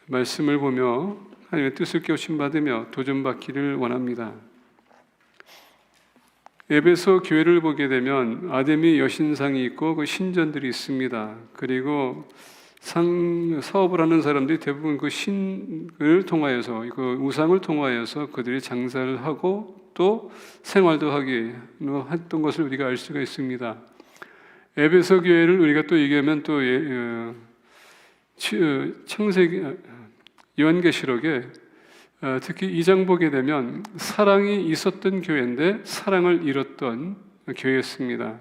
말씀을 보며 하나님의 뜻을 깨우침받으며 도전받기를 원합니다. 에베소 교회를 보게 되면 아데미 여신상이 있고 그 신전들이 있습니다. 그리고 사업을 하는 사람들이 대부분 그 신을 통하여서, 그 우상을 통하여서 그들이 장사를 하고 또 생활도 하기 했던 것을 우리가 알 수가 있습니다. 에베소 교회를 우리가 또 얘기하면 또 창세기, 요한계시록에 특히 2장 보게 되면 사랑이 있었던 교회인데 사랑을 잃었던 교회였습니다.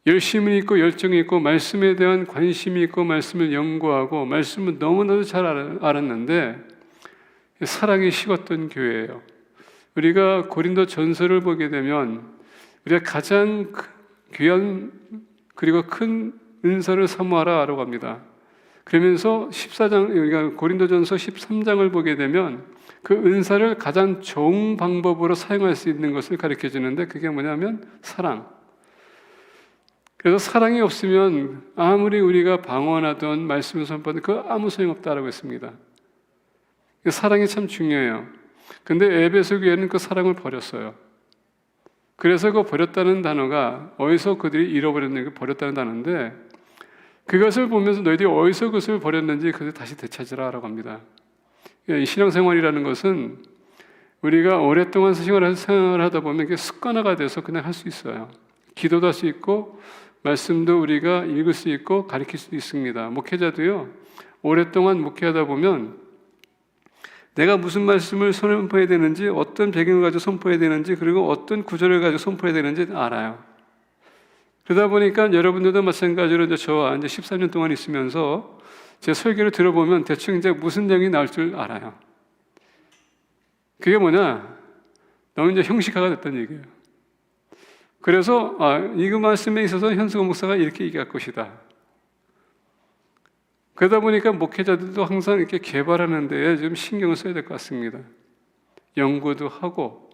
열심이 있고 열정이 있고 말씀에 대한 관심이 있고 말씀을 연구하고 말씀을 너무나도 잘 알았는데 사랑이 식었던 교회예요. 우리가 고린도 전서를 보게 되면 우리가 가장 귀한 그리고 큰 은사를 사모하라라고 합니다. 그러면서 14장, 우리가 고린도전서 13장을 보게 되면 그 은사를 가장 좋은 방법으로 사용할 수 있는 것을 가르쳐 주는데 그게 뭐냐면 사랑. 그래서 사랑이 없으면 아무리 우리가 방언하던 말씀을 선포하던 그 아무 소용없다라고 했습니다. 사랑이 참 중요해요. 근데 에베소 교회는 그 사랑을 버렸어요. 그래서 그 버렸다는 단어가 어디서 그들이 잃어버렸는지 버렸다는 단어인데 그것을 보면서 너희들이 어디서 그것을 버렸는지 그것을 다시 되찾으라라고 합니다. 신앙생활이라는 것은 우리가 오랫동안 생활하다 보면 이게 습관화가 돼서 그냥 할 수 있어요. 기도도 할 수 있고 말씀도 우리가 읽을 수 있고 가르칠 수 있습니다. 목회자도요, 오랫동안 목회하다 보면 내가 무슨 말씀을 선포해야 되는지, 어떤 배경을 가지고 선포해야 되는지, 그리고 어떤 구절을 가지고 선포해야 되는지 알아요. 그러다 보니까 여러분들도 마찬가지로 이제 저와 이제 13년 동안 있으면서 제 설교를 들어보면 대충 이제 무슨 내용이 나올 줄 알아요. 그게 뭐냐? 너무 이제 형식화가 됐다는 얘기예요. 그래서 이 말씀에 있어서 현수가 목사가 이렇게 얘기할 것이다. 그러다 보니까 목회자들도 항상 이렇게 개발하는 데에 좀 신경을 써야 될 것 같습니다. 연구도 하고,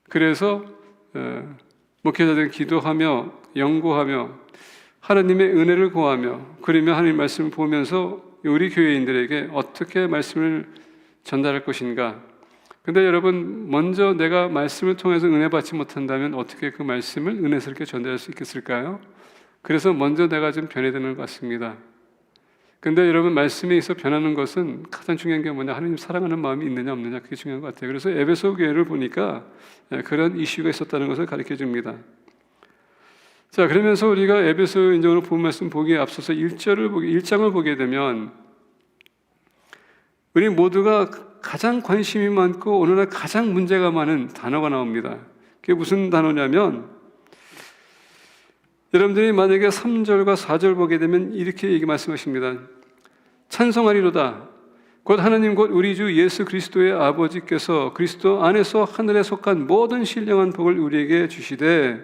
그래서 목회자들은 기도하며 연구하며 하나님의 은혜를 구하며, 그러면 하나님 말씀을 보면서 우리 교회인들에게 어떻게 말씀을 전달할 것인가. 근데 여러분, 먼저 내가 말씀을 통해서 은혜 받지 못한다면 어떻게 그 말씀을 은혜스럽게 전달할 수 있겠을까요? 그래서 먼저 내가 좀 변해야 되는 것 같습니다. 근데 여러분, 말씀에 있어 변하는 것은 가장 중요한 게 뭐냐? 하나님 사랑하는 마음이 있느냐 없느냐, 그게 중요한 것 같아요. 그래서 에베소 교회를 보니까 그런 이슈가 있었다는 것을 가르쳐 줍니다. 자, 그러면서 우리가 에베소 인정으로 본 말씀 보기에 앞서서 1장을 보게 되면 우리 모두가 가장 관심이 많고 오늘날 가장 문제가 많은 단어가 나옵니다. 그게 무슨 단어냐면, 여러분들이 만약에 3절과 4절 보게 되면 이렇게 말씀하십니다. 찬송하리로다. 곧 하나님 곧 우리 주 예수 그리스도의 아버지께서 그리스도 안에서 하늘에 속한 모든 신령한 복을 우리에게 주시되,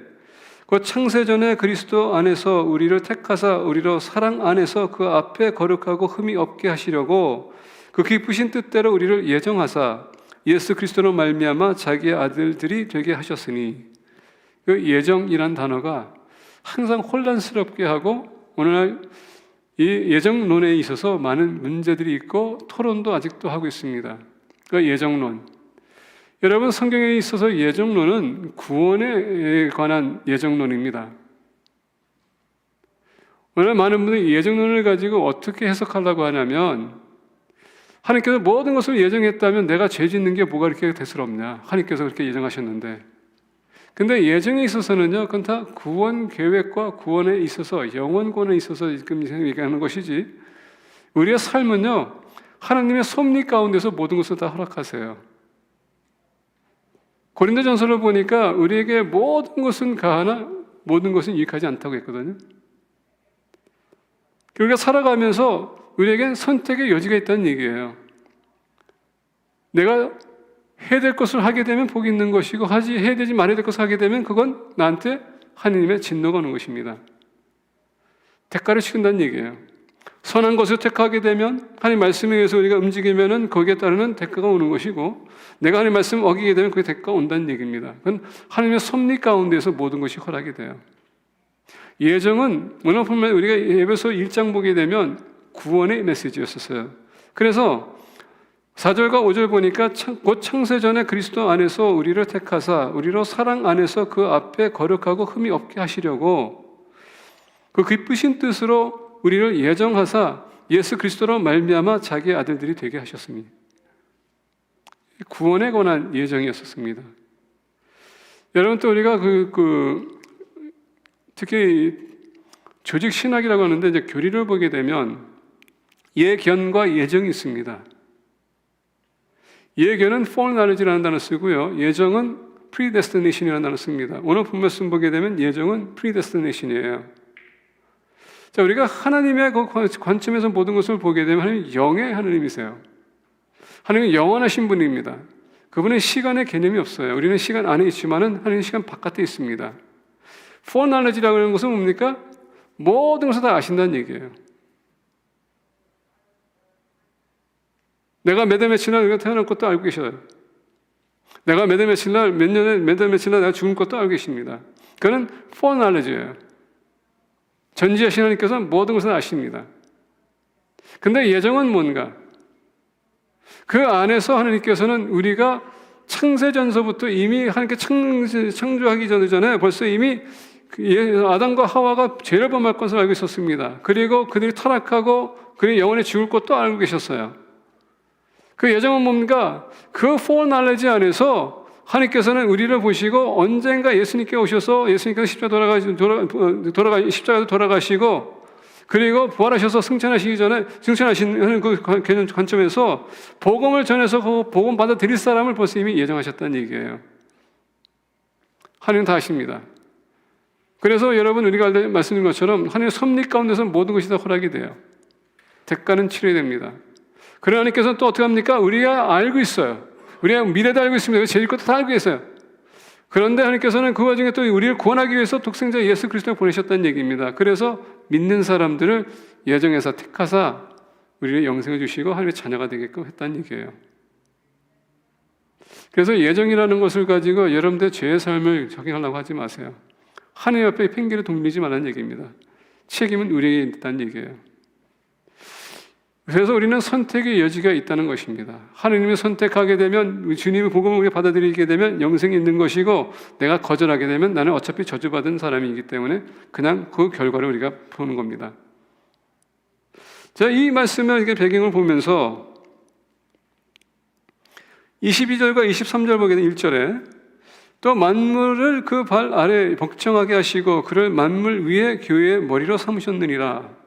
곧 창세전에 그리스도 안에서 우리를 택하사 우리로 사랑 안에서 그 앞에 거룩하고 흠이 없게 하시려고 그 기쁘신 뜻대로 우리를 예정하사 예수 그리스도로 말미암아 자기의 아들들이 되게 하셨으니, 그 예정이란 단어가 항상 혼란스럽게 하고 오늘날 이 예정론에 있어서 많은 문제들이 있고 토론도 아직도 하고 있습니다. 그 예정론. 여러분, 성경에 있어서 예정론은 구원에 관한 예정론입니다. 오늘 많은 분들이 예정론을 가지고 어떻게 해석하려고 하냐면, 하나님께서 모든 것을 예정했다면 내가 죄 짓는 게 뭐가 그렇게 대수롭냐? 하나님께서 그렇게 예정하셨는데. 근데 예정에 있어서는요, 그건 다 구원 계획과 구원에 있어서, 영원권에 있어서 지금 얘기하는 것이지, 우리의 삶은요, 하나님의 섭리 가운데서 모든 것을 다 허락하세요. 고린도전서를 보니까 우리에게 모든 것은 가하나 모든 것은 유익하지 않다고 했거든요. 우리가 살아가면서 우리에겐 선택의 여지가 있다는 얘기예요. 내가 해야 될 것을 하게 되면 복이 있는 것이고, 해야 되지 말아야 될 것을 하게 되면 그건 나한테 하나님의 진노가 오는 것입니다. 대가를 치른다는 얘기예요. 선한 것을 택하게 되면 하나님 말씀에 의해서 우리가 움직이면은 거기에 따르는 대가가 오는 것이고, 내가 하나님 말씀을 어기게 되면 그 대가가 온다는 얘기입니다. 그건 하나님의 섭리 가운데서 모든 것이 허락이 돼요. 예정은 오늘 보면 우리가 에베소 1장 보게 되면 구원의 메시지였었어요. 그래서 4절과 5절 보니까 곧 창세전에 그리스도 안에서 우리를 택하사 우리로 사랑 안에서 그 앞에 거룩하고 흠이 없게 하시려고 그 기쁘신 뜻으로 우리를 예정하사 예수 그리스도로 말미암아 자기의 아들들이 되게 하셨습니다. 구원에 관한 예정이었었습니다. 여러분 또 우리가 특히 조직 신학이라고 하는데 이제 교리를 보게 되면 예견과 예정이 있습니다. 예견은 foreknowledge라는 단어 쓰고요. 예정은 predestination이라는 단어 씁니다. 오늘 본 말씀 보게 되면 예정은 predestination이에요. 자, 우리가 하나님의 그 관점에서 모든 것을 보게 되면 하나님은 영의 하나님이세요. 하나님은 영원하신 분입니다. 그분은 시간의 개념이 없어요. 우리는 시간 안에 있지만은 하나님은 시간 바깥에 있습니다. foreknowledge라고 하는 것은 뭡니까? 모든 것을 다 아신다는 얘기예요. 내가 몇 월 며칠 날 내가 태어날 것도 알고 계셔요. 내가 몇 월 며칠 날, 몇 년에 몇 월 며칠 날 내가 죽을 것도 알고 계십니다. 그건 foreknowledge예요. 전지하신 하나님께서는 모든 것을 아십니다. 근데 예정은 뭔가? 그 안에서 하나님께서는 우리가 창세전서부터 이미 하나님께 창조하기 전에 벌써 이미 아담과 하와가 죄를 범할 것을 알고 있었습니다. 그리고 그들이 타락하고 그들이 영원히 죽을 것도 알고 계셨어요. 그 예정은 뭡니까? 그 foreknowledge 안에서 하나님께서는 우리를 보시고 언젠가 예수님께 오셔서 예수님께서 십자가도 돌아가시고 그리고 부활하셔서 승천하시는 그 관점에서 복음을 전해서 그 복음 받아들일 사람을 벌써 이미 예정하셨다는 얘기예요. 하나님 다 아십니다. 그래서 여러분 우리가 말씀드린 것처럼 하나님의 섭리 가운데서 모든 것이 다 허락이 돼요. 대가는 치러야 됩니다. 그러나 하나님께서는 또 어떻게 합니까? 우리가 알고 있어요. 우리가 미래도 알고 있습니다. 제일 것도 다 알고 있어요. 그런데 하나님께서는 그 와중에 또 우리를 구원하기 위해서 독생자 예수 그리스도를 보내셨다는 얘기입니다. 그래서 믿는 사람들을 예정해서 택하사 우리를 영생을 주시고 하나님의 자녀가 되게끔 했다는 얘기예요. 그래서 예정이라는 것을 가지고 여러분들의 죄의 삶을 적용하려고 하지 마세요. 하나님 앞에 핑계를 돌리지 말라는 얘기입니다. 책임은 우리에게 있다는 얘기예요. 그래서 우리는 선택의 여지가 있다는 것입니다. 하나님을 선택하게 되면 주님의 복음을 우리가 받아들이게 되면 영생이 있는 것이고 내가 거절하게 되면 나는 어차피 저주받은 사람이기 때문에 그냥 그 결과를 우리가 보는 겁니다. 자, 이 말씀을 이렇게 배경을 보면서 22절과 23절 보게 되면 1절에 또 만물을 그 발 아래 복종하게 하시고 그를 만물 위에 교회의 머리로 삼으셨느니라.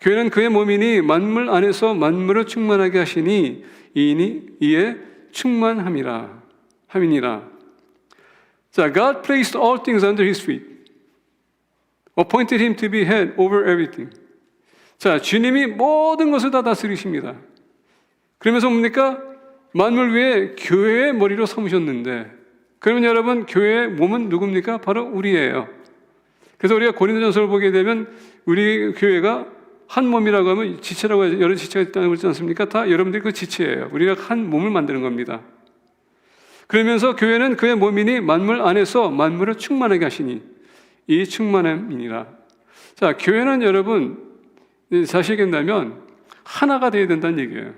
교회는 그의 몸이니 만물 안에서 만물을 충만하게 하시니 이에 충만함이니라. 자, God placed all things under his feet, appointed him to be head over everything. 자, 주님이 모든 것을 다 다스리십니다. 그러면서 뭡니까? 만물 위에 교회의 머리로 삼으셨는데, 그러면 여러분 교회의 몸은 누굽니까? 바로 우리예요. 그래서 우리가 고린도전서를 보게 되면 우리 교회가 한 몸이라고 하면 지체라고 해서 여러 지체가 있다고 그러지 않습니까? 다 여러분들이 그 지체예요. 우리가 한 몸을 만드는 겁니다. 그러면서 교회는 그의 몸이니 만물 안에서 만물을 충만하게 하시니 이 충만함이니라. 자, 교회는 여러분 사실겠다면 하나가 되어야 된다는 얘기예요.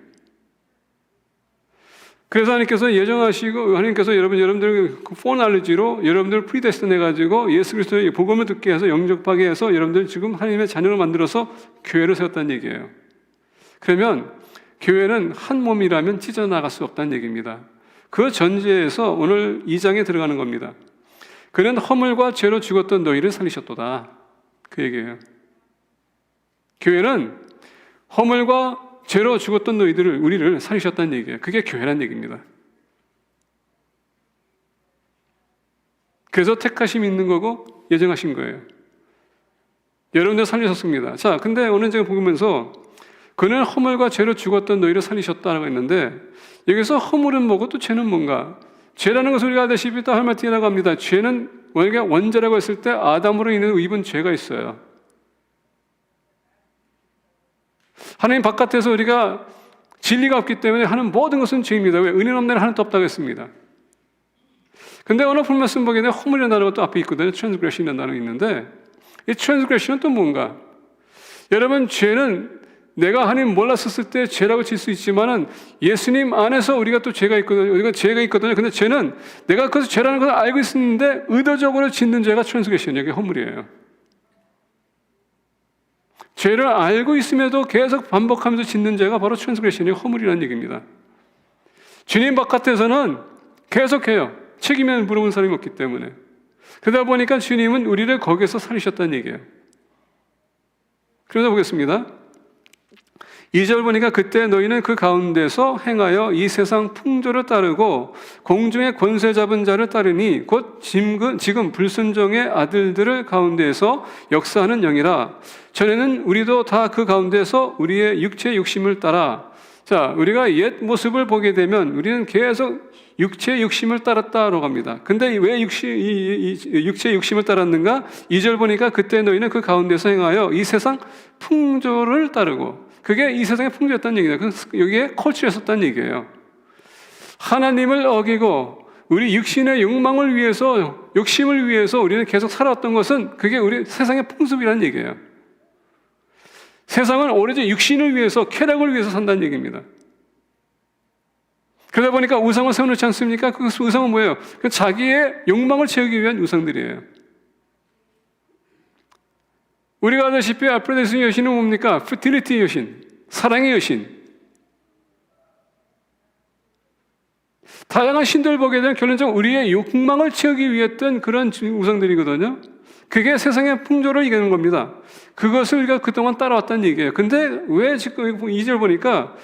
그래서 하나님께서 예정하시고 하나님께서 여러분들 foreknowledge로 여러분들을 프리데스티네 가지고 예수 그리스도의 복음을 듣게 해서 영접하게 해서 여러분들 지금 하나님의 자녀를 만들어서 교회를 세웠다는 얘기예요. 그러면 교회는 한 몸이라면 찢어나갈 수 없다는 얘기입니다. 그 전제에서 오늘 2장에 들어가는 겁니다. 그는 허물과 죄로 죽었던 너희를 살리셨도다. 그 얘기예요. 교회는 허물과 죄로 죽었던 우리를 살리셨다는 얘기예요. 그게 교회란 얘기입니다. 그래서 택하심이 있는 거고 예정하신 거예요. 여러분들 살리셨습니다. 자, 근데 오늘 제가 보면서 그는 허물과 죄로 죽었던 너희를 살리셨다라고 했는데 여기서 허물은 뭐고 또 죄는 뭔가? 죄라는 것을 우리가 알다시피 또 할마티라고 합니다. 죄는 우리가 원죄라고 했을 때 아담으로 인해 입은 죄가 있어요. 하나님 바깥에서 우리가 진리가 없기 때문에 하는 모든 것은 죄입니다. 왜? 은혜는 없는 하나도 없다고 했습니다. 근데 오늘 본 말씀 보게 되면 허물이라는 단어가 또 앞에 있거든요. transgression이라는 단어가 있는데 이 transgression은 또 뭔가? 여러분 죄는 내가 하나님 몰랐었을 때 죄라고 칠 수 있지만은 예수님 안에서 우리가 또 죄가 있거든요. 우리가 죄가 있거든요. 근데 죄는 내가 그것을 죄라는 것을 알고 있었는데 의도적으로 짓는 죄가 트랜스그레션, 이게 허물이에요. 죄를 알고 있음에도 계속 반복하면서 짓는 죄가 바로 트랜스그레션이 허물이라는 얘기입니다. 주님 바깥에서는 계속해요. 책임을 물어본 사람이 없기 때문에. 그러다 보니까 주님은 우리를 거기에서 살리셨다는 얘기예요. 그러다 보겠습니다. 2절 보니까 그때 너희는 그 가운데서 행하여 이 세상 풍조를 따르고 공중의 권세 잡은 자를 따르니 곧 지금 불순종의 아들들을 가운데에서 역사하는 영이라. 전에는 우리도 다 그 가운데서 우리의 육체의 욕심을 따라. 자, 우리가 옛 모습을 보게 되면 우리는 계속 육체의 욕심을 따랐다라고 합니다. 근데 왜 육체의 욕심을 따랐는가? 2절 보니까 그때 너희는 그 가운데서 행하여 이 세상 풍조를 따르고, 그게 이 세상의 풍조였다는 얘기예요. 여기에 컬처였었다는 얘기예요. 하나님을 어기고 우리 육신의 욕망을 위해서, 욕심을 위해서 우리는 계속 살아왔던 것은 그게 우리 세상의 풍습이라는 얘기예요. 세상은 오로지 육신을 위해서, 쾌락을 위해서 산다는 얘기입니다. 그러다 보니까 우상을 세워놓지 않습니까? 그 우상은 뭐예요? 자기의 욕망을 채우기 위한 우상들이에요. 우리가 아다시피 아프로디스 여신은 뭡니까? 피티리티 여신, 사랑의 여신. 다양한 신들을 보게 되면 결론적으로 우리의 욕망을 채우기 위해 했던 그런 우상들이거든요. 그게 세상의 풍조를 이기는 겁니다. 그것을 우리가 그동안 따라왔다는 얘기예요. 근데 왜 지금 2절 보니까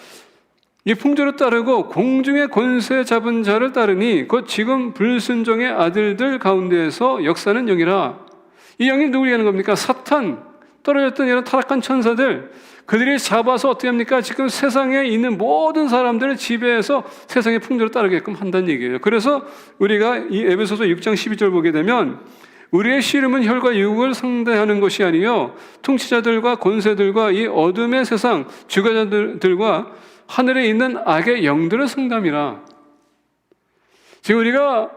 이 풍조를 따르고 공중의 권세 잡은 자를 따르니 곧 지금 불순종의 아들들 가운데에서 역사는 영이라. 이 영이 누구를 얘기하는 겁니까? 사탄, 떨어졌던 이런 타락한 천사들, 그들이 잡아서 어떻게 합니까? 지금 세상에 있는 모든 사람들을 지배해서 세상의 풍조를 따르게끔 한다는 얘기예요. 그래서 우리가 이 에베소서 6장 12절 보게 되면 우리의 씨름은 혈과 육을 상대하는 것이 아니요 통치자들과 권세들과 이 어둠의 세상 주관자들과 하늘에 있는 악의 영들을 상담이라. 지금 우리가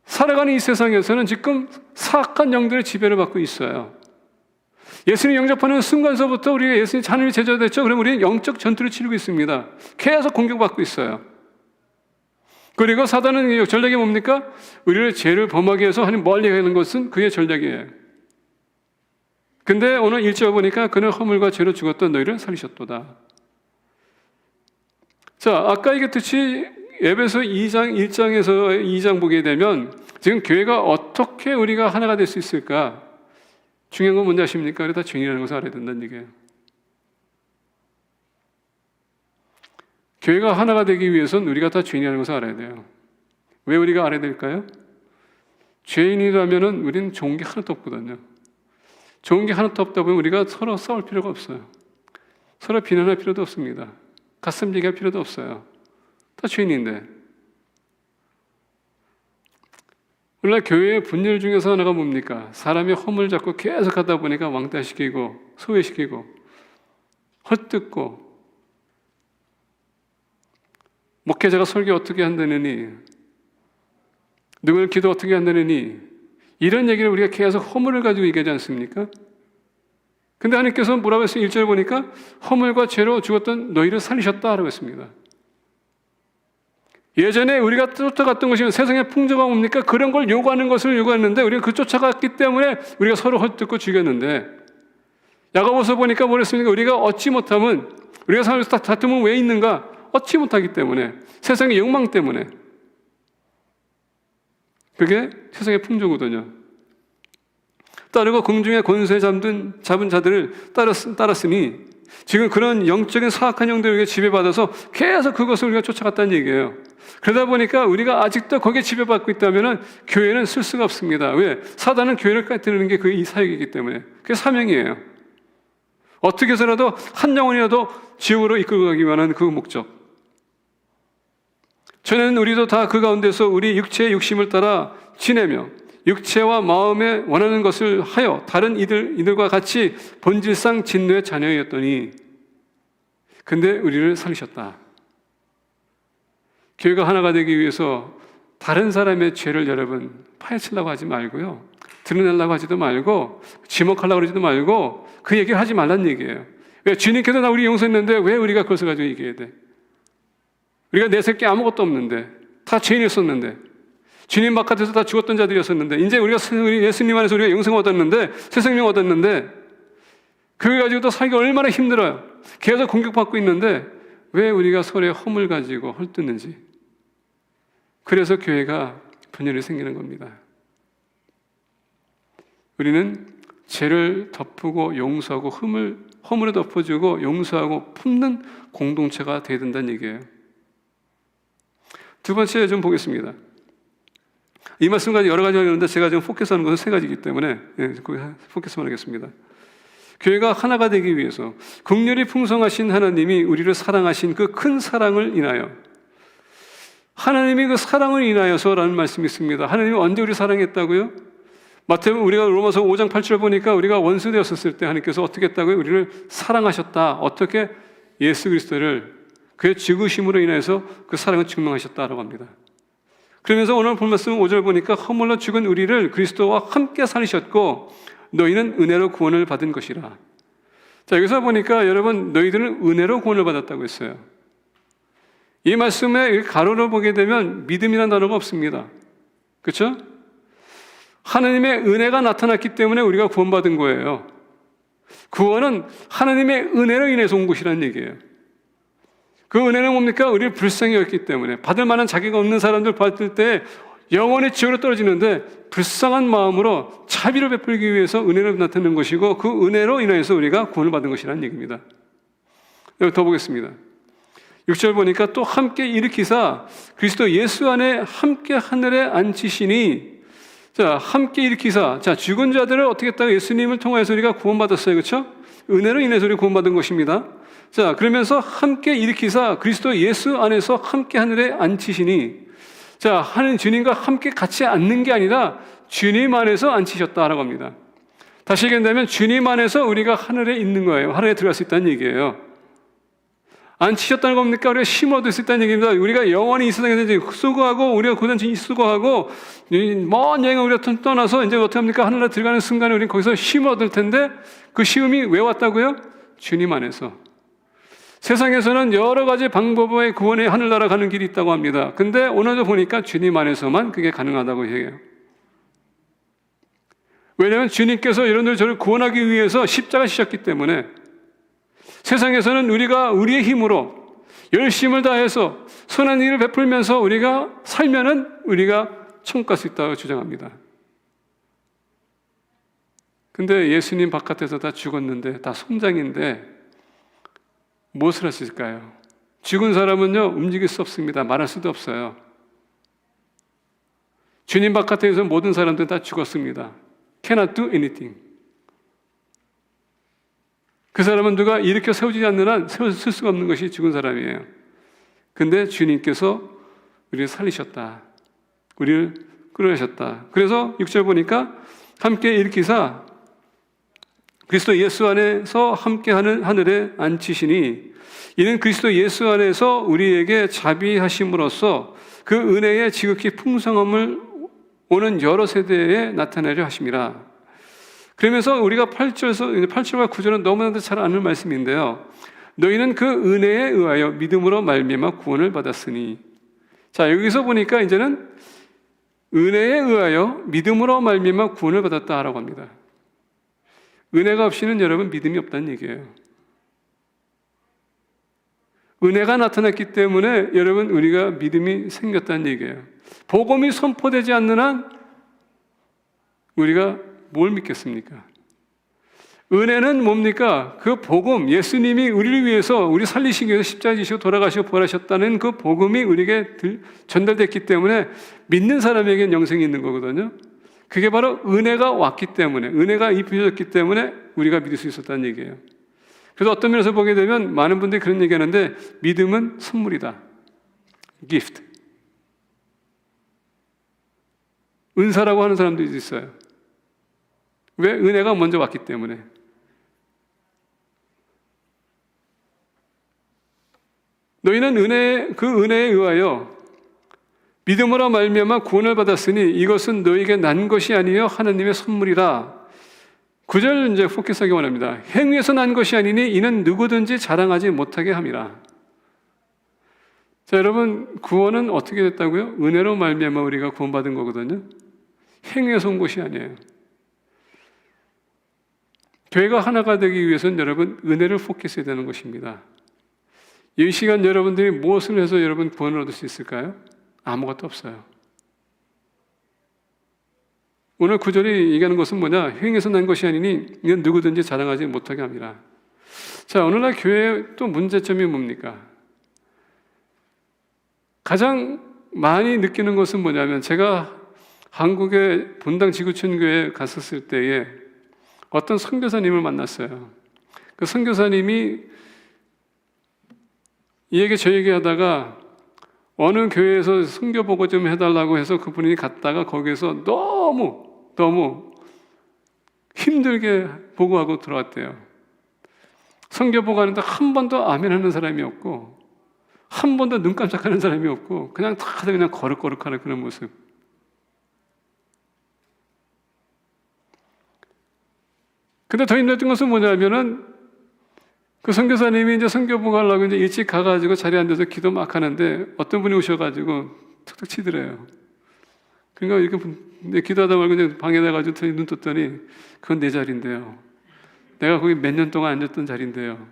살아가는 이 세상에서는 지금 사악한 영들의 지배를 받고 있어요. 예수님 영접하는 순간서부터 우리가 예수님 하나님의 제자가 됐죠. 그럼 우리는 영적 전투를 치르고 있습니다. 계속 공격받고 있어요. 그리고 사단은 전략이 뭡니까? 우리를 죄를 범하게 해서 하나님 멀리 가는 것은 그의 전략이에요. 근데 오늘 1절 보니까 그는 허물과 죄로 죽었던 너희를 살리셨도다. 자, 아까 얘기했듯이 에베소 2장 1장에서 2장 보게 되면 지금 교회가 어떻게 우리가 하나가 될 수 있을까? 중요한 건 뭔지 아십니까? 그래 다 죄인이라는 것을 알아야 된다는 얘기예요. 교회가 하나가 되기 위해서는 우리가 다 죄인이라는 것을 알아야 돼요. 왜 우리가 알아야 될까요? 죄인이라면 우리는 좋은 게 하나도 없거든요. 좋은 게 하나도 없다 보면 우리가 서로 싸울 필요가 없어요. 서로 비난할 필요도 없습니다. 가슴 얘기할 필요도 없어요. 다 죄인인데. 오늘날 교회의 분열 중에서 하나가 뭡니까? 사람이 허물 잡고 계속 하다 보니까 왕따시키고 소외시키고 헛듣고 목회자가 설교 어떻게 한다느니 누구는 기도 어떻게 한다느니 이런 얘기를 우리가 계속 허물을 가지고 얘기하지 않습니까? 근데 하나님께서 뭐라고 했어요? 1절 보니까 허물과 죄로 죽었던 너희를 살리셨다라고 했습니다. 예전에 우리가 쫓아갔던 것이 세상의 풍조가 뭡니까? 그런 걸 요구하는 것을 요구했는데 우리가 그 쫓아갔기 때문에 우리가 서로 헛듣고 죽였는데 야고보서 보니까 뭐랬습니까? 우리가 얻지 못하면 우리가 살면서 다툼은 왜 있는가? 얻지 못하기 때문에 세상의 욕망 때문에 그게 세상의 풍조거든요. 따르고 공중의 권세 잡은 자들을 따랐으니 지금 그런 영적인 사악한 영들에게 지배받아서 계속 그것을 우리가 쫓아갔다는 얘기예요. 그러다 보니까 우리가 아직도 거기에 지배받고 있다면 교회는 쓸 수가 없습니다. 왜? 사단은 교회를 깨뜨리는 게 그의 사역이기 때문에. 그게 사명이에요. 어떻게 해서라도 한 영혼이라도 지옥으로 이끌고 가기 위한 그 목적. 전에는 우리도 다 그 가운데서 우리 육체의 욕심을 따라 지내며 육체와 마음에 원하는 것을 하여 다른 이들과 같이 본질상 진노의 자녀였더니 근데 우리를 살리셨다. 교회가 하나가 되기 위해서 다른 사람의 죄를 여러분 파헤치려고 하지 말고요. 드러내려고 하지도 말고 지목하려고 하지도 말고 그 얘기를 하지 말라는 얘기예요. 왜 주님께서 우리 용서했는데 왜 우리가 그것을 가지고 얘기해야 돼? 우리가 내세울 게 아무것도 없는데, 다 죄인이었었는데, 주님 바깥에서 다 죽었던 자들이었었는데, 이제 우리 예수님 안에서 우리가 영생을 얻었는데, 새 생명 얻었는데, 그걸 가지고도 살기 얼마나 힘들어요. 계속 공격받고 있는데 왜 우리가 서로의 허물 가지고 헐뜯는지. 그래서 교회가 분열이 생기는 겁니다. 우리는 죄를 덮고 용서하고 허물을 덮어주고 용서하고 품는 공동체가 되어야 된다는 얘기예요. 두 번째 좀 보겠습니다. 이 말씀까지 여러 가지가 있는데 제가 지금 포커스하는 것은 세 가지이기 때문에 포커스만 하겠습니다. 교회가 하나가 되기 위해서 긍휼이 풍성하신 하나님이 우리를 사랑하신 그 큰 사랑을 인하여, 하나님이 그 사랑을 인하여서라는 말씀이 있습니다. 하나님이 언제 우리 사랑했다고요? 마태복음 우리가 로마서 5장 8절 보니까 우리가 원수 되었을 때 하나님께서 어떻게 했다고요? 우리를 사랑하셨다. 어떻게? 예수 그리스도를 그의 죽으심으로 인해서 그 사랑을 증명하셨다라고 합니다. 그러면서 오늘 본 말씀 5절 보니까 허물로 죽은 우리를 그리스도와 함께 살리셨고 너희는 은혜로 구원을 받은 것이라. 자, 여기서 보니까 여러분, 너희들은 은혜로 구원을 받았다고 했어요. 이 말씀에 가로로 보게 되면 믿음이라는 단어가 없습니다. 그렇죠? 하나님의 은혜가 나타났기 때문에 우리가 구원받은 거예요. 구원은 하나님의 은혜로 인해서 온 것이라는 얘기예요. 그 은혜는 뭡니까? 우리를 불쌍히 여겼기 때문에, 받을 만한 자격이 없는 사람들 받을 때 영원히 지옥으로 떨어지는데 불쌍한 마음으로 자비를 베풀기 위해서 은혜를 나타내는 것이고, 그 은혜로 인해서 우리가 구원을 받은 것이라는 얘기입니다. 여기 더 보겠습니다. 6절 보니까 또 함께 일으키사 그리스도 예수 안에 함께 하늘에 앉히시니. 자, 함께 일으키사. 자, 죽은 자들을 어떻게 했다고? 예수님을 통하여서 우리가 구원받았어요. 그렇죠? 은혜로 인해서 우리가 구원받은 것입니다. 자, 그러면서 함께 일으키사 그리스도 예수 안에서 함께 하늘에 앉히시니. 자, 하는 주님과 함께 같이 앉는 게 아니라 주님 안에서 앉히셨다라고 합니다. 다시 얘기한다면 주님 안에서 우리가 하늘에 있는 거예요. 하늘에 들어갈 수 있다는 얘기예요. 앉히셨다는 겁니까? 우리가 힘을 얻을 수 있다는 얘기입니다. 우리가 영원히 이 세상에 수고하고, 우리가 고단히 수고하고, 먼 여행을 우리가 떠나서 이제 어떻게 합니까? 하늘에 들어가는 순간에 우리는 거기서 힘을 얻을 텐데, 그 힘이 왜 왔다고요? 주님 안에서. 세상에서는 여러 가지 방법의 구원의 하늘나라 가는 길이 있다고 합니다. 근데 오늘도 보니까 주님 안에서만 그게 가능하다고 해요. 왜냐하면 주님께서 여러분들 저를 구원하기 위해서 십자가 지셨기 때문에, 세상에서는 우리가 우리의 힘으로 열심을 다해서 선한 일을 베풀면서 우리가 살면은 우리가 천국 갈 수 있다고 주장합니다. 근데 예수님 바깥에서 다 죽었는데, 다 송장인데 무엇을 할 수 있을까요? 죽은 사람은요, 움직일 수 없습니다. 말할 수도 없어요. 주님 바깥에서 모든 사람들은 다 죽었습니다. Cannot do anything. 그 사람은 누가 일으켜 세우지 않는 한 세울 수가 없는 것이 죽은 사람이에요. 근데 주님께서 우리를 살리셨다. 우리를 끌어내셨다. 그래서 6절 보니까 함께 일으키사 그리스도 예수 안에서 함께하는 하늘에 앉히시니, 이는 그리스도 예수 안에서 우리에게 자비하심으로써 그 은혜의 지극히 풍성함을 오는 여러 세대에 나타내려 하심이라. 그러면서 우리가 8절과 9절은 너무나도 잘 아는 말씀인데요. 너희는 그 은혜에 의하여 믿음으로 말미암아 구원을 받았으니. 자, 여기서 보니까 이제는 은혜에 의하여 믿음으로 말미암아 구원을 받았다라고 합니다. 은혜가 없이는 여러분 믿음이 없다는 얘기예요. 은혜가 나타났기 때문에 여러분 우리가 믿음이 생겼다는 얘기예요. 복음이 선포되지 않는 한 우리가 뭘 믿겠습니까? 은혜는 뭡니까? 그 복음, 예수님이 우리를 위해서, 우리 살리시기 위해서 십자가에 지시고 돌아가시고 부활하셨다는 그 복음이 우리에게 전달됐기 때문에 믿는 사람에게는 영생이 있는 거거든요. 그게 바로 은혜가 왔기 때문에, 은혜가 입혀졌기 때문에 우리가 믿을 수 있었다는 얘기예요. 그래서 어떤 면에서 보게 되면 많은 분들이 그런 얘기하는데, 믿음은 선물이다. gift. 은사라고 하는 사람들이 있어요. 왜? 은혜가 먼저 왔기 때문에. 너희는 그 은혜에 의하여 믿음으로 말미암아 구원을 받았으니 이것은 너희에게 난 것이 아니요 하나님의 선물이라. 9절 이제 포커스하기 원합니다. 행위에서 난 것이 아니니 이는 누구든지 자랑하지 못하게 함이라. 자, 여러분, 구원은 어떻게 됐다고요? 은혜로 말미암아 우리가 구원받은 거거든요. 행위에서 온 것이 아니에요. 교회가 하나가 되기 위해서는 여러분 은혜를 포커스해야 되는 것입니다. 이 시간 여러분들이 무엇을 해서 여러분 구원을 얻을 수 있을까요? 아무것도 없어요. 오늘 구절이 얘기하는 것은 뭐냐? 행위에서 난 것이 아니니 이는 누구든지 자랑하지 못하게 합니다. 자, 오늘날 교회의 또 문제점이 뭡니까? 가장 많이 느끼는 것은 뭐냐면, 제가 한국의 본당 지구촌교회에 갔었을 때에 어떤 선교사님을 만났어요. 그 선교사님이 이 얘기 저 얘기 하다가 어느 교회에서 선교 보고 좀 해달라고 해서 그분이 갔다가 거기서 너무 힘들게 보고하고 들어왔대요. 선교 보고 하는데 한 번도 아멘 하는 사람이 없고 한 번도 눈 깜짝하는 사람이 없고 그냥 다들 그냥 거룩거룩하는 그런 모습. 근데 더 힘들었던 것은 뭐냐면은 그 선교사님이 이제 선교 보고 하려고 이제 일찍 가가지고 자리에 앉아서 기도 막 하는데 어떤 분이 오셔가지고 툭툭 치더래요. 그러니까 이렇게 기도하다 말고 이제 방에다 가지고 눈 떴더니 그건 내 자리인데요. 내가 거기 몇 년 동안 앉았던 자리인데요.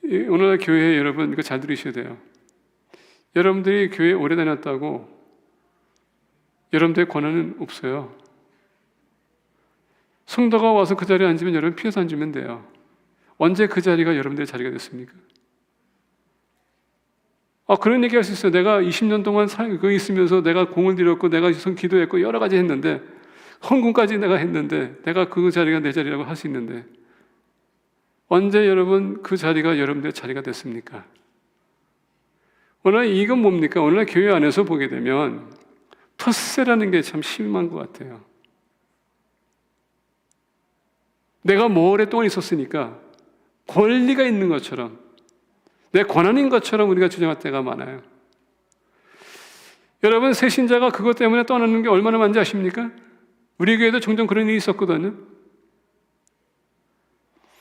오늘날 교회 여러분 이거 잘 들으셔야 돼요. 여러분들이 교회 오래 다녔다고 여러분들의 권한은 없어요. 성도가 와서 그 자리에 앉으면 여러분 피해서 앉으면 돼요. 언제 그 자리가 여러분들의 자리가 됐습니까? 그런 얘기 할 수 있어요. 내가 20년 동안 거기 있으면서 내가 공을 들였고 내가 기도했고 여러 가지 했는데 헌금까지 내가 했는데 내가 그 자리가 내 자리라고 할 수 있는데 언제 여러분 그 자리가 여러분들의 자리가 됐습니까? 오늘 이건 뭡니까? 오늘 교회 안에서 보게 되면 텃세라는 게 참 심한 것 같아요. 내가 뭐 오랫동안 있었으니까 권리가 있는 것처럼 내 권한인 것처럼 우리가 주장할 때가 많아요. 여러분, 새신자가 그것 때문에 떠나는 게 얼마나 많은지 아십니까? 우리 교회도 종종 그런 일이 있었거든요.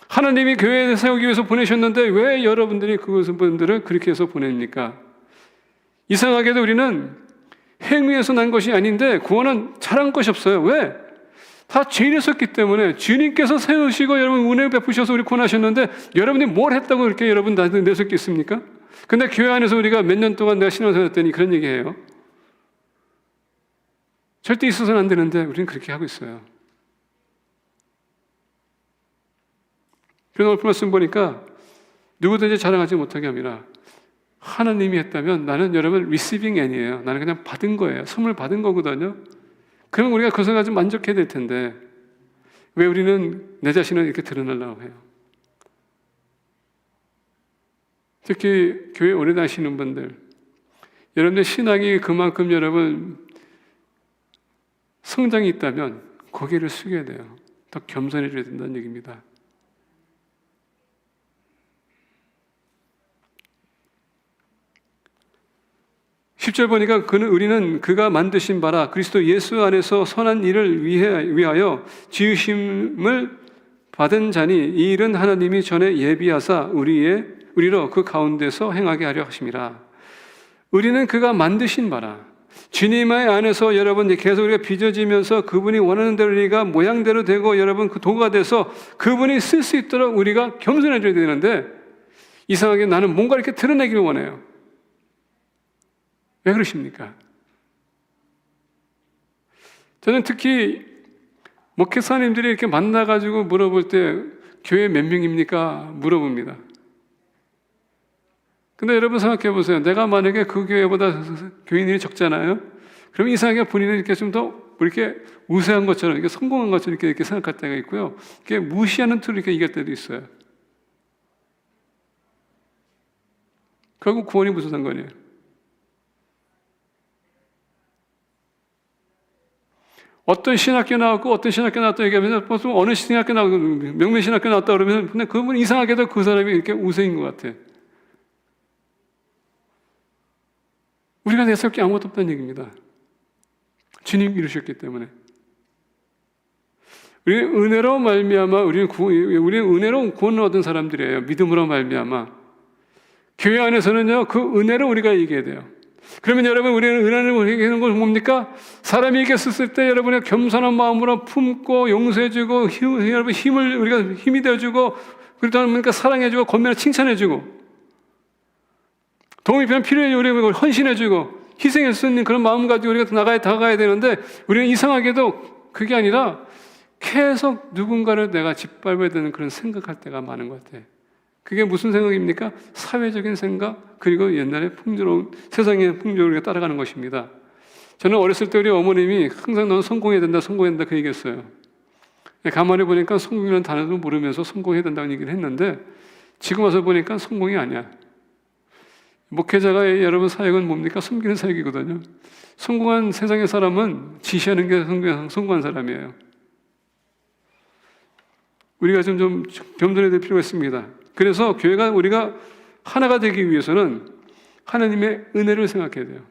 하나님이 교회에 세우기 위해서 보내셨는데 왜 여러분들이 그분들을 그렇게 해서 보냅니까? 이상하게도 우리는 행위에서 난 것이 아닌데 구원은 잘한 것이 없어요. 왜? 다 죄인이었기 때문에 주님께서 세우시고 여러분 은혜 베푸셔서 우리 구원하셨는데 여러분이 뭘 했다고 그렇게 여러분 나한테 내세웠겠습니까? 근데 교회 안에서 우리가 몇 년 동안 내가 신앙생활 했더니 그런 얘기해요. 절대 있어서는 안 되는데 우리는 그렇게 하고 있어요. 그런 오늘 말씀 보니까 누구든지 자랑하지 못하게 합니다. 하나님이 했다면 나는 여러분 리시빙 앤이에요. 나는 그냥 받은 거예요. 선물 받은 거거든요. 그러면 우리가 그것을 가지고 만족해야 될 텐데 왜 우리는 내 자신을 이렇게 드러내려고 해요? 특히 교회 오래 다니시는 분들, 여러분들 신앙이 그만큼 여러분 성장이 있다면 고개를 숙여야 돼요. 더 겸손해져야 된다는 얘기입니다. 10절 보니까 우리는 그가 만드신 바라 그리스도 예수 안에서 선한 일을 위하여 지으심을 받은 자니 이 일은 하나님이 전에 예비하사 우리로 그 가운데서 행하게 하려 하심이라. 우리는 그가 만드신 바라. 주님의 안에서 여러분 계속 우리가 빚어지면서 그분이 원하는 대로 우리가 모양대로 되고 여러분 그 도가 돼서 그분이 쓸 수 있도록 우리가 겸손해져야 되는데 이상하게 나는 뭔가 이렇게 드러내기를 원해요. 왜 그러십니까? 저는 특히 목회사님들이 이렇게 만나가지고 물어볼 때 교회 몇 명입니까? 물어봅니다. 근데 여러분 생각해 보세요. 내가 만약에 그 교회보다 교인들이 적잖아요. 그럼 이상하게 본인은 이렇게 좀 더 이렇게 우세한 것처럼, 이렇게 성공한 것처럼 이렇게 생각할 때가 있고요. 이렇게 무시하는 틀로 이렇게 얘기할 때도 있어요. 결국 구원이 무슨 상관이에요? 어떤 신학교 나왔고 어떤 신학교 나왔다 얘기하면 보통 어느 신학교 나왔고 명문 신학교 나왔다 그러면 근데 그분 이상하게도 그 사람이 이렇게 우세인 것 같아. 우리가 내세울 게 아무것도 없다는 얘기입니다. 주님이 이루셨기 때문에. 우리는 은혜로 말미암아 우리는 은혜로 구원을 얻은 사람들이에요. 믿음으로 말미암아. 교회 안에서는요, 그 은혜로 우리가 이겨야 돼요. 그러면 여러분, 우리는 은혜를 이기는 건 뭡니까? 사람이 이겼을 때 여러분의 겸손한 마음으로 품고 용서해주고 여러분 우리가 힘이 되어주고, 그러다 보니까 사랑해주고 권면을 칭찬해주고, 도움이 필요해 우리가 헌신해주고 희생할 수 있는 그런 마음 가지고 우리가 다가가야 되는데, 우리는 이상하게도 그게 아니라 계속 누군가를 내가 짓밟아야 되는 그런 생각할 때가 많은 것 같아요. 그게 무슨 생각입니까? 사회적인 생각, 그리고 옛날에 풍요로운 세상의 풍요를 우리가 따라가는 것입니다. 저는 어렸을 때 우리 어머님이 항상 너는 성공해야 된다, 성공해야 된다 그 얘기했어요. 가만히 보니까 성공이라는 단어도 모르면서 성공해야 된다는 얘기를 했는데, 지금 와서 보니까 성공이 아니야. 목회자가 여러분 사역은 뭡니까? 섬기는 사역이거든요. 성공한 세상의 사람은 지시하는 게 성공한 사람이에요. 우리가 좀 겸손해야 될 필요가 있습니다. 그래서 교회가 우리가 하나가 되기 위해서는 하나님의 은혜를 생각해야 돼요.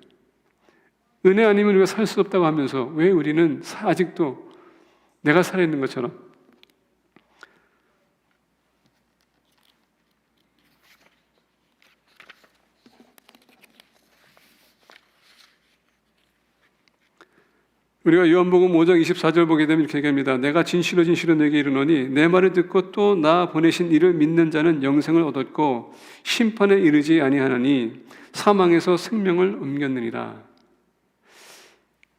은혜 아니면 우리가 살 수 없다고 하면서 왜 우리는 아직도 내가 살아있는 것처럼 우리가 요한복음 5장 24절 보게 되면 이렇게 얘기합니다. 내가 진실로 너에게 이르노니 내 말을 듣고 또 나 보내신 이를 믿는 자는 영생을 얻었고 심판에 이르지 아니하나니 사망에서 생명을 옮겼느니라.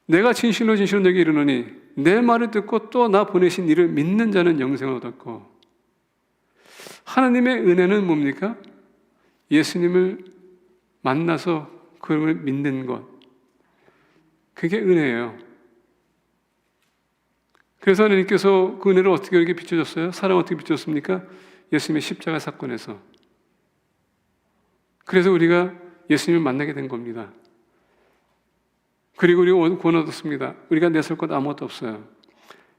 내가 진실로 너에게 이르노니 내 말을 듣고 또 나 보내신 이를 믿는 자는 영생을 얻었고, 하나님의 은혜는 뭡니까? 예수님을 만나서 그를 믿는 것, 그게 은혜예요. 그래서 하나님께서 그 은혜를 어떻게 이렇게 비춰줬어요? 사랑 어떻게 비춰줬습니까? 예수님의 십자가 사건에서. 그래서 우리가 예수님을 만나게 된 겁니다. 그리고 우리가 구원 얻었습니다. 우리가 내세울 것 아무것도 없어요.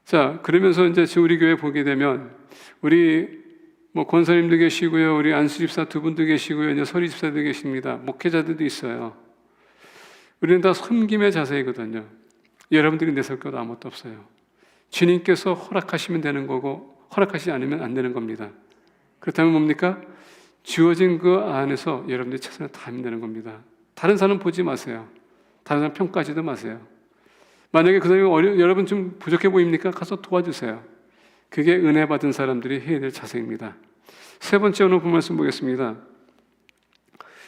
자, 그러면서 이제 우리 교회 보게 되면 우리 권사님도 계시고요, 우리 안수집사 두 분도 계시고요, 이제 서리집사도 계십니다. 목회자들도 있어요. 우리는 다 섬김의 자세이거든요. 여러분들이 내세울 것 아무것도 없어요. 주님께서 허락하시면 되는 거고 허락하시지 않으면 안 되는 겁니다. 그렇다면 뭡니까? 주어진 그 안에서 여러분들이 최선을 다하면 되는 겁니다. 다른 사람 보지 마세요. 다른 사람 평가하지도 마세요. 만약에 그 사람이 여러분 좀 부족해 보입니까? 가서 도와주세요. 그게 은혜 받은 사람들이 해야 될 자세입니다. 세 번째 오늘 본 말씀 보겠습니다.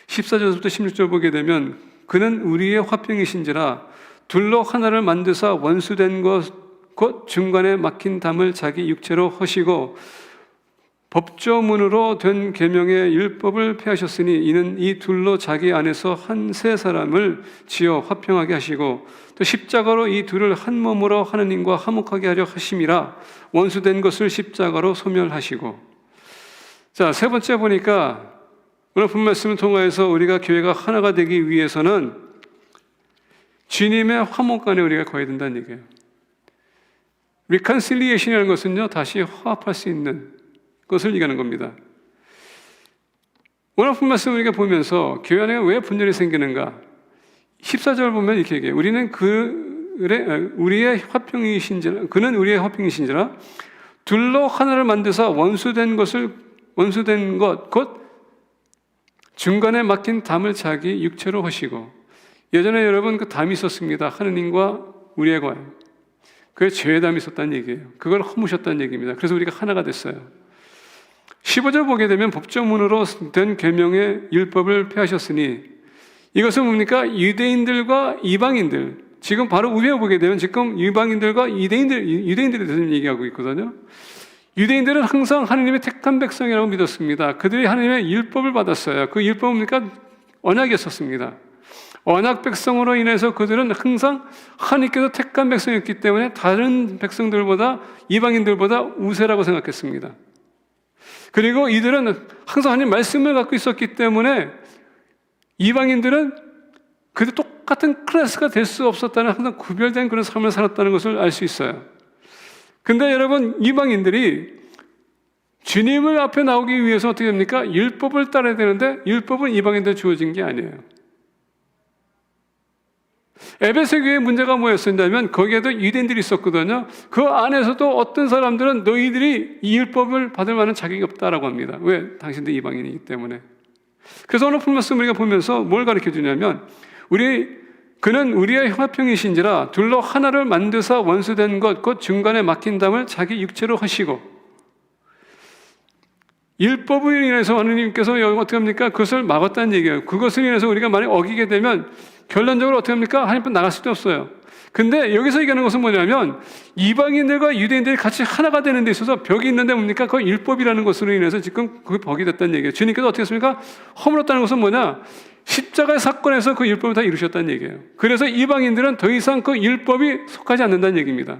14절부터 16절 보게 되면 그는 우리의 화평이신지라 둘로 하나를 만드사 원수된 것 곧 중간에 막힌 담을 자기 육체로 허시고 법조문으로 된 계명의 율법을 폐하셨으니 이는 이 둘로 자기 안에서 한 세 사람을 지어 화평하게 하시고 또 십자가로 이 둘을 한 몸으로 하느님과 화목하게 하려 하심이라 원수된 것을 십자가로 소멸하시고. 자, 세 번째 보니까 오늘 본 말씀을 통하여서 우리가 교회가 하나가 되기 위해서는 주님의 화목 안에 우리가 거해야 된다는 얘기예요. reconciliation이라는 것은요, 다시 화합할 수 있는 것을 얘기하는 겁니다. 오늘 본 말씀을 우리가 보면서 교회 안에 왜 분열이 생기는가? 14절 보면 이렇게 얘기해요. 우리의 화평이신지라, 그는 우리의 화평이신지라 둘로 하나를 만드사 원수된 것 곧 중간에 막힌 담을 자기 육체로 하시고. 예전에 여러분 그 담이 있었습니다. 하느님과 우리의 관. 그게 죄의 담이 있었다는 얘기예요. 그걸 허무셨다는 얘기입니다. 그래서 우리가 하나가 됐어요. 15절 보게 되면 법조문으로 된 계명의 율법을 폐하셨으니 이것은 뭡니까? 유대인들과 이방인들, 지금 바로 위에 보게 되면 지금 이방인들과 유대인들에 대해서 얘기하고 있거든요. 유대인들은 항상 하나님의 택한 백성이라고 믿었습니다. 그들이 하나님의 율법을 받았어요. 그 율법은 뭡니까? 언약이었습니다. 언약 백성으로 인해서 그들은 항상 하나님께서 택한 백성이었기 때문에 다른 백성들보다, 이방인들보다 우세라고 생각했습니다. 그리고 이들은 항상 하나님 말씀을 갖고 있었기 때문에 이방인들은 그들 똑같은 클래스가 될 수 없었다는 항상 구별된 그런 삶을 살았다는 것을 알 수 있어요. 근데 여러분, 이방인들이 주님을 앞에 나오기 위해서 어떻게 됩니까? 율법을 따라야 되는데 율법은 이방인들에 주어진 게 아니에요. 에베소 교회의 문제가 뭐였었냐면 거기에도 유대인들이 있었거든요. 그 안에서도 어떤 사람들은 너희들이 이 율법을 받을 만한 자격이 없다라고 합니다. 왜? 당신들 이방인이기 때문에. 그래서 오늘 말씀 우리가 보면서 뭘 가르쳐 주냐면 그는 우리의 화평이신지라 둘로 하나를 만드사 원수된 것 곧 중간에 막힌 담을 자기 육체로 하시고, 율법을 인해서 하느님께서 어떻게 합니까? 그것을 막았다는 얘기예요. 그것을 인해서 우리가 만약 어기게 되면 결론적으로 어떻게 합니까? 하나님 앞에 나갈 수도 없어요. 근데 여기서 얘기하는 것은 뭐냐면 이방인들과 유대인들이 같이 하나가 되는 데 있어서 벽이 있는데 뭡니까? 그 율법이라는 것으로 인해서 지금 그게 벽이 됐다는 얘기예요. 주님께서 어떻게 했습니까? 허물었다는 것은 뭐냐? 십자가의 사건에서 그 율법을 다 이루셨다는 얘기예요. 그래서 이방인들은 더 이상 그 율법이 속하지 않는다는 얘기입니다.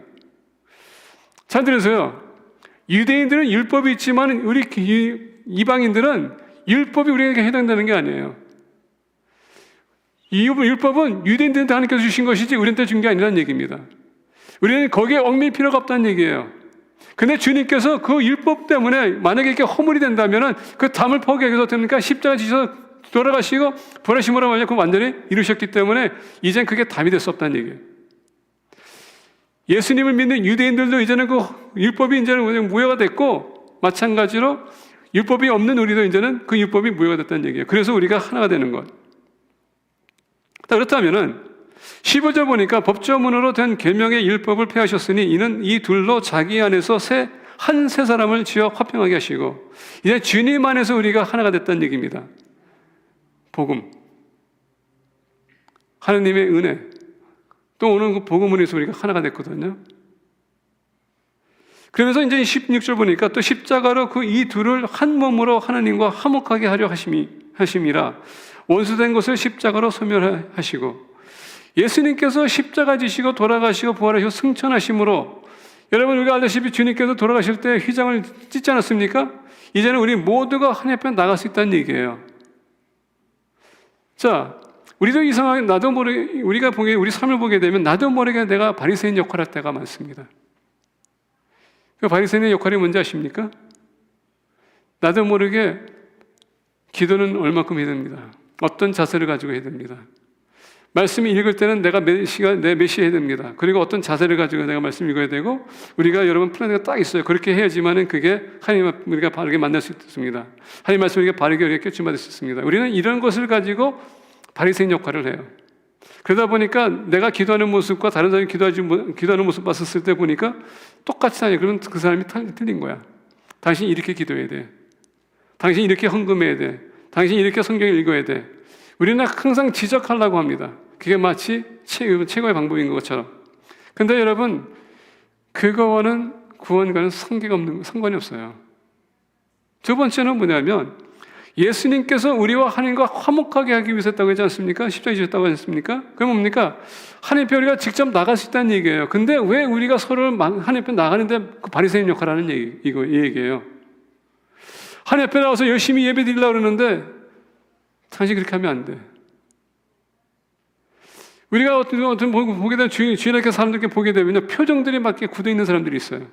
잘 들으세요. 유대인들은 율법이 있지만 우리 이방인들은 율법이 우리에게 해당되는 게 아니에요. 이 율법은 유대인들한테 하나님께서 주신 것이지 우리한테 준 게 아니라는 얘기입니다. 우리는 거기에 얽매일 필요가 없다는 얘기예요. 근데 주님께서 그 율법 때문에 만약에 이렇게 허물이 된다면 그 담을 포기하게 해서 됩니까? 십자가 지셔서 돌아가시고 부활하심으로 말미암아 그 완전히 이루셨기 때문에 이젠 그게 담이 될 수 없다는 얘기예요. 예수님을 믿는 유대인들도 이제는 그 율법이 이제는 무효가 됐고, 마찬가지로 율법이 없는 우리도 이제는 그 율법이 무효가 됐다는 얘기예요. 그래서 우리가 하나가 되는 것. 그렇다면은 15절 보니까 법조문으로 된 계명의 율법을 폐하셨으니 이는 이 둘로 자기 안에서 한 세 사람을 지어 화평하게 하시고, 이제 주님 안에서 우리가 하나가 됐다는 얘기입니다. 복음, 하나님의 은혜, 또 오늘 그 복음을 해서 우리가 하나가 됐거든요. 그러면서 이제 16절 보니까 또 십자가로 그 이 둘을 한 몸으로 하나님과 화목하게 하려 하심이라 원수된 것을 십자가로 소멸하시고, 예수님께서 십자가 지시고 돌아가시고 부활하시고 승천하심으로, 여러분 우리가 알다시피 주님께서 돌아가실 때 휘장을 찢지 않았습니까? 이제는 우리 모두가 하나님 앞에 나갈 수 있다는 얘기예요. 자, 우리도 이상하게 나도 모르게 우리가 우리 삶을 보게 되면 나도 모르게 내가 바리새인 역할을 할 때가 많습니다. 그 바리새인의 역할이 뭔지 아십니까? 나도 모르게 기도는 얼마큼 해야 됩니다. 어떤 자세를 가지고 해야 됩니다. 말씀을 읽을 때는 내가 몇 시 해야 됩니다. 그리고 어떤 자세를 가지고 내가 말씀 읽어야 되고, 우리가 여러분 플랜이 딱 있어요. 그렇게 해야지만은 그게 하나님 우리가 바르게 만날 수 있습니다. 하나님 말씀 우리가 바르게 우리가 깨닫게 받을 수 있습니다. 우리는 이런 것을 가지고 바리새인 역할을 해요. 그러다 보니까 내가 기도하는 모습과 다른 사람이 기도하는 모습 봤을 때 보니까 똑같이 하냐? 그러면 그 사람이 틀린 거야. 당신이 이렇게 기도해야 돼. 당신이 이렇게 헌금해야 돼. 당신이 이렇게 성경을 읽어야 돼. 우리는 항상 지적하려고 합니다. 그게 마치 최고의 방법인 것처럼. 근데 여러분, 그거와는 구원과는 상관이 없어요. 두 번째는 뭐냐면, 예수님께서 우리와 하나님과 화목하게 하기 위해서 했다고 하지 않습니까? 십자가에 지셨다고 하지 않습니까? 그게 뭡니까? 하나님 앞에 우리가 직접 나갈 수 있다는 얘기예요. 근데 왜 우리가 서로를 하나님 앞에 나가는데 그 바리새인 역할을 하는 이 얘기예요. 하나님 앞에 나와서 열심히 예배 드리려고 그러는데 당신 그렇게 하면 안 돼. 우리가 어떤 보게 되면 주일학교 사람들께 보게 되면 표정들이 막 굳어 있는 사람들이 있어요.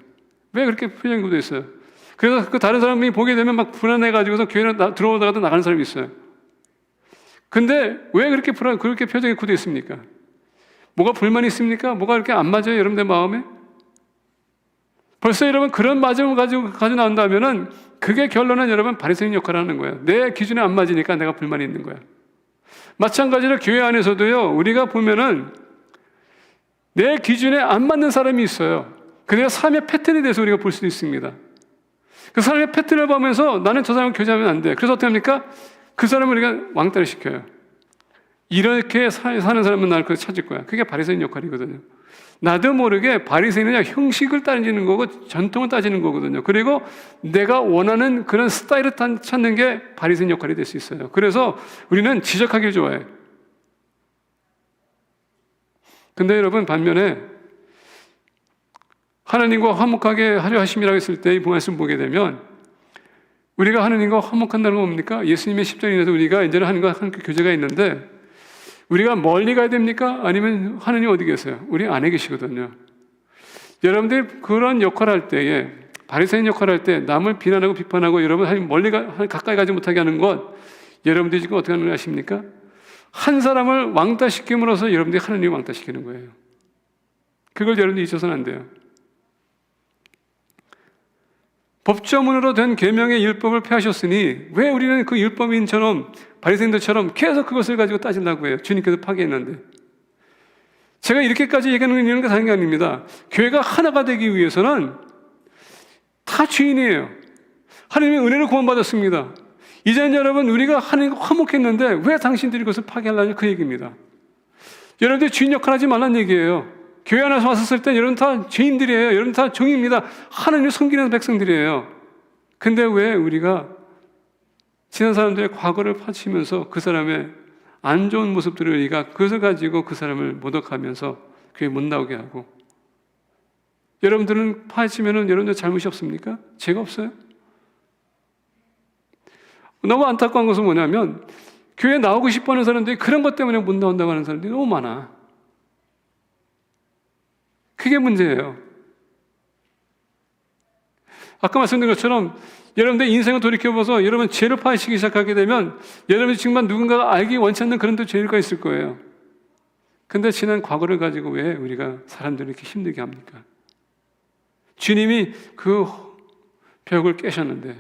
왜 그렇게 표정이 굳어 있어요? 그래서 그 다른 사람이 보게 되면 막 불안해가지고서 교회에 들어오다가도 나가는 사람이 있어요. 근데 왜 그렇게 표정이 굳어 있습니까? 뭐가 불만이 있습니까? 뭐가 그렇게 안 맞아요, 여러분들 마음에? 벌써 여러분 그런 마음을 가지고 나온다면은 그게 결론은 여러분 바리새인 역할을 하는 거예요. 내 기준에 안 맞으니까 내가 불만이 있는 거야. 마찬가지로 교회 안에서도요, 우리가 보면은 내 기준에 안 맞는 사람이 있어요. 그래야 삶의 패턴에 대해서 우리가 볼 수도 있습니다. 그 사람의 패턴을 보면서 나는 저 사람을 교제하면 안 돼. 그래서 어떻게 합니까? 그 사람을 우리가 왕따를 시켜요. 이렇게 사는 사람은 나를 찾을 거야. 그게 바리새인 역할이거든요. 나도 모르게 바리새인은 그냥 형식을 따지는 거고 전통을 따지는 거거든요. 그리고 내가 원하는 그런 스타일을 찾는 게 바리새인 역할이 될 수 있어요. 그래서 우리는 지적하길 좋아해. 근데 여러분 반면에 하나님과 화목하게 하려 하심이라고 했을 때 이 말씀 보게 되면 우리가 하나님과 화목한다는 건 뭡니까? 예수님의 십자가에 인해서 우리가 이제는 하나님과 함께 교제가 있는데 우리가 멀리 가야 됩니까? 아니면 하나님 어디 계세요? 우리 안에 계시거든요. 여러분들 그런 역할을 할 때에 바리새인 역할을 할 때 남을 비난하고 비판하고 여러분 하나님 가까이 가지 못하게 하는 것 여러분들이 지금 어떻게 하는 걸 아십니까? 한 사람을 왕따시킴으로써 여러분들이 하나님을 왕따시키는 거예요. 그걸 여러분들이 잊어서는 안 돼요. 법조문으로 된 계명의 율법을 폐하셨으니 왜 우리는 그 율법인처럼 바리새인들처럼 계속 그것을 가지고 따지려고 해요? 주님께서 파괴했는데. 제가 이렇게까지 얘기하는 이유는 다른 게 아닙니다. 교회가 하나가 되기 위해서는 다 주인이에요. 하나님의 은혜를 구원받았습니다. 이제는 여러분, 우리가 하나님과 화목했는데 왜 당신들이 그것을 파괴하려냐, 그 얘기입니다. 여러분들이 주인 역할 하지 말란 얘기예요. 교회 안에서 왔었을 때 여러분 다 죄인들이에요. 여러분 다 종입니다. 하나님을 섬기는 백성들이에요. 근데 왜 우리가 지난 사람들의 과거를 파치면서 그 사람의 안 좋은 모습들을 우리가 그것을 가지고 그 사람을 모독하면서 교회 못 나오게 하고, 여러분들은 파헤치면은 여러분들 잘못이 없습니까? 죄가 없어요? 너무 안타까운 것은 뭐냐면 교회에 나오고 싶어 하는 사람들이 그런 것 때문에 못 나온다고 하는 사람들이 너무 많아. 그게 문제예요. 아까 말씀드린 것처럼 여러분들 인생을 돌이켜봐서 여러분 죄를 파헤치기 시작하게 되면 여러분이 정말 누군가가 알기 원치 않는 그런 죄가 있을 거예요. 근데 지난 과거를 가지고 왜 우리가 사람들을 이렇게 힘들게 합니까? 주님이 그 벽을 깨셨는데,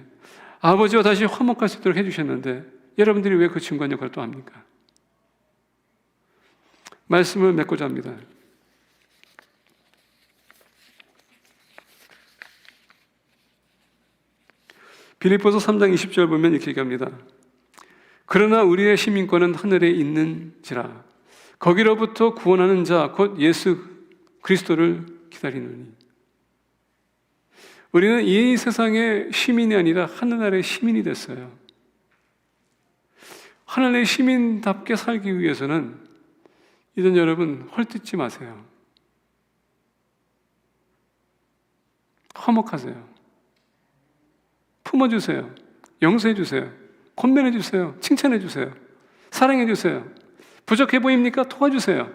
아버지와 다시 화목할 수 있도록 해주셨는데 여러분들이 왜 그 중간 역할을 또 합니까? 말씀을 맺고자 합니다. 빌립보서 3장 20절 보면 이렇게 얘기합니다. 그러나 우리의 시민권은 하늘에 있는지라 거기로부터 구원하는 자 곧 예수 그리스도를 기다리느니. 우리는 이 세상의 시민이 아니라 하늘나라의 시민이 됐어요. 하늘나라의 시민답게 살기 위해서는 이젠 여러분 헐뜯지 마세요. 화목하세요. 품어주세요. 용서해주세요. 권면해주세요. 칭찬해주세요. 사랑해주세요. 부족해 보입니까? 도와주세요.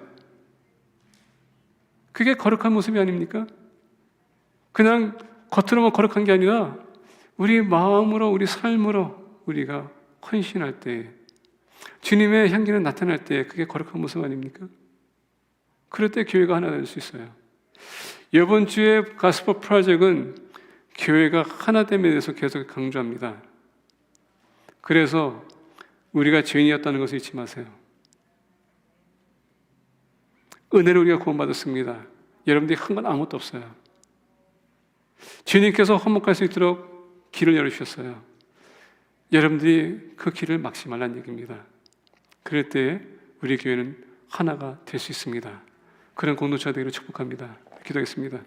그게 거룩한 모습이 아닙니까? 그냥 겉으로만 거룩한 게 아니라 우리 마음으로, 우리 삶으로 우리가 헌신할 때, 주님의 향기는 나타날 때 그게 거룩한 모습 아닙니까? 그럴 때 교회가 하나 될 수 있어요. 이번 주의 가스퍼 프로젝트는 교회가 하나됨에 대해서 계속 강조합니다. 그래서 우리가 죄인이었다는 것을 잊지 마세요. 은혜를 우리가 구원받았습니다. 여러분들이 한 건 아무것도 없어요. 주님께서 화목할 수 있도록 길을 열어주셨어요. 여러분들이 그 길을 막지 말라는 얘기입니다. 그럴 때 우리 교회는 하나가 될 수 있습니다. 그런 공동체가 되기를 축복합니다. 기도하겠습니다.